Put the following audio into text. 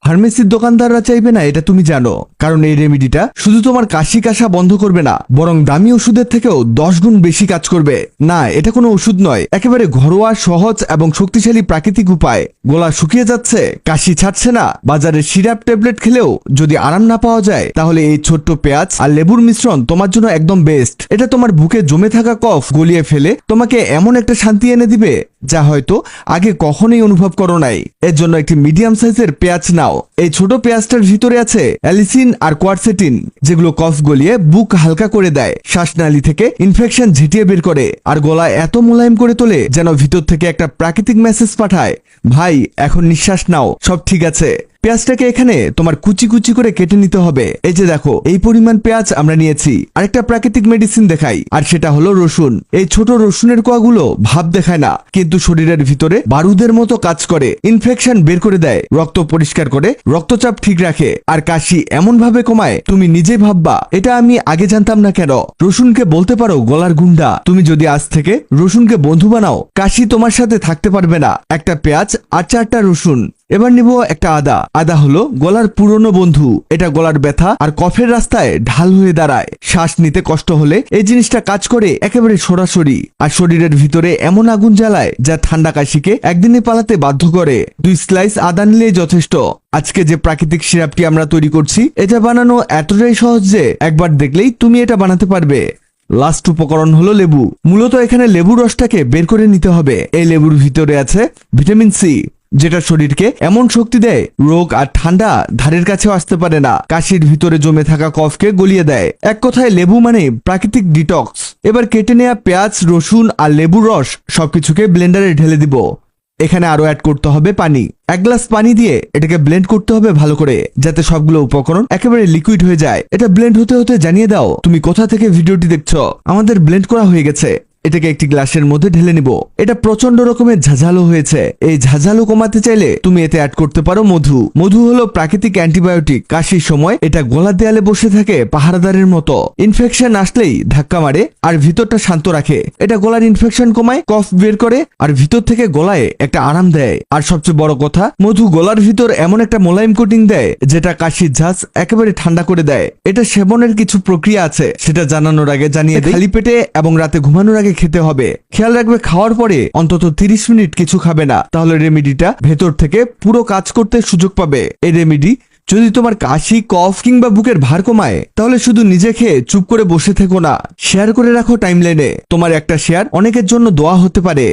ফার্মেসির দোকানদাররা চাইবে না এটা তুমি জানো, কারণ এই রেমেডিটা শুধু তোমার কাশি কাশা বন্ধ করবে না, বরং দামি ওষুধের থেকেও 10 গুণ বেশি কাজ করবে। না, এটা কোনো ওষুধ নয়, একেবারে ঘরোয়া, সহজ এবং শক্তিশালী প্রাকৃতিক উপায়। গলা শুকিয়ে যাচ্ছে, কাশি ছাড়ছে না, বাজারে সিরাপ ট্যাবলেট খেলেও যদি আরাম না পাওয়া যায়, তাহলে এই ছোট্ট পেঁয়াজ আর লেবুর মিশ্রণ তোমার জন্য একদম বেস্ট। এটা তোমার বুকে জমে থাকা কফ গলিয়ে ফেলে তোমাকে এমন একটা শান্তি এনে দিবে যা হয়তো আগে কখনোই অনুভব করো নাই। এর জন্য একটি মিডিয়াম সাইজের পেঁয়াজ নাও। এই ছোট পেঁয়াজটার ভিতরে আছে অ্যালিসিন আর কোয়ারসেটিন, যেগুলো কফ গলিয়ে বুক হালকা করে দেয়, শ্বাসনালী থেকে ইনফেকশন ঝেঁটিয়ে বের করে, আর গলা এত মোলায়েম করে তোলে যেন ভিতর থেকে একটা প্রাকৃতিক মেসেজ পাঠায়, ভাই এখন নিঃশ্বাস নাও, সব ঠিক আছে। পেঁয়াজটাকে এখানে তোমার কুচি কুচি করে কেটে নিতে হবে। এই যে দেখো, এই পরিমাণ পেঁয়াজ আমরা নিয়েছি। আরেকটা প্রাকৃতিক মেডিসিন দেখাই, আর সেটা হলো রসুন। এই ছোট রসুনের কোয়াগুলো ভাব দেখায় না, কিন্তু শরীরের ভিতরে বারুদের মতো কাজ করে, ইনফেকশন বের করে দেয়, রক্ত পরিষ্কার করে, রক্তচাপ ঠিক রাখে, আর কাশি এমন ভাবে কমায় তুমি নিজেই ভাববা এটা আমি আগে জানতাম না কেন। রসুনকে বলতে পারো গলার গুন্ডা। তুমি যদি আজ থেকে রসুনকে বন্ধু বানাও, কাশি তোমার সাথে থাকতে পারবে না। একটা পেঁয়াজ আর 4টা রসুন। এবার নিব একটা আদা। আদা হলো গলার পুরনো বন্ধু। এটা গলার ব্যথা আর কফের রাস্তায় ঢাল হয়ে দাঁড়ায়। শ্বাস নিতে কষ্ট হলে এই জিনিসটা কাজ করে একেবারে সরাসরি, আর শরীরের ভিতরে এমন আগুন জ্বালায় যা ঠান্ডা কাশিকে একদিনে পালাতে বাধ্য করে। 2 স্লাইস আদা নিলেই যথেষ্ট। আজকে যে প্রাকৃতিক সিরাপটি আমরা তৈরি করছি, এটা বানানো এতটাই সহজ যে একবার দেখলেই তুমি এটা বানাতে পারবে। লাস্ট উপকরণ হলো লেবু। মূলত এখানে লেবুর রসটাকে বের করে নিতে হবে। এই লেবুর ভিতরে আছে ভিটামিন সি, যেটা শরীরকে এমন শক্তি দেয় রোগ আর ঠান্ডা ধারের কাছেও আসতে পারে না। কাশির ভিতরে জমে থাকা কফকে গলিয়ে দেয়। এক কথায় লেবু মানে প্রাকৃতিক ডিটক্স। এবার কেটে নেওয়া পেঁয়াজ, রসুন আর লেবুর রস সবকিছুকে ব্লেন্ডারে ঢেলে দিব। এখানে আরো অ্যাড করতে হবে পানি। 1 গ্লাস পানি দিয়ে এটাকে ব্লেন্ড করতে হবে ভালো করে, যাতে সবগুলো উপকরণ একেবারে লিকুইড হয়ে যায়। এটা ব্লেন্ড হতে হতে জানিয়ে দাও তুমি কোথা থেকে ভিডিওটি দেখছো। আমাদের ব্লেন্ড করা হয়ে গেছে। এটাকে একটি গ্লাসের মধ্যে ঢেলে নিব। এটা প্রচন্ড রকমের ঝাঁঝালো হয়েছে। এই ঝাঁঝালো কমাতে চাইলে তুমি এতে অ্যাড করতে পারো মধু। মধু হলো প্রাকৃতিক অ্যান্টিবায়োটিক। কাশির সময় এটা গলার দেয়ালে বসে থাকে পাহারাদারের মতো। ইনফেকশন আসলেই ধাক্কা মারে আর ভিতরটা শান্ত রাখে। এটা গলার ইনফেকশন কমায়, কফ বের করে, আর ভিতর থেকে গলায় একটা আরাম দেয়। আর সবচেয়ে বড় কথা, মধু গলার ভিতর এমন একটা মোলায়েম কোটিং দেয় যেটা কাশির ঝাঁজ একেবারে ঠান্ডা করে দেয়। এটা সেবনের কিছু প্রক্রিয়া আছে, সেটা জানানোর আগে জানিয়ে দিই। খালি পেটে এবং রাতে ঘুমানোর আগে খেতে হবে। খেয়াল রাখবে খাওয়ার পরে অন্তত 30 মিনিট কিছু খাবে না, তাহলে রেমেডিটা ভেতর থেকে পুরো কাজ করতে সুযোগ পাবে। এই রেমেডি যদি তোমার কাশি, কফ কিংবা বুকের ভার কমায়, তাহলে শুধু নিজে খেয়ে চুপ করে বসে থেকো না, শেয়ার করে রাখো টাইমলাইনে। তোমার একটা শেয়ার অনেকের জন্য দোয়া হতে পারে।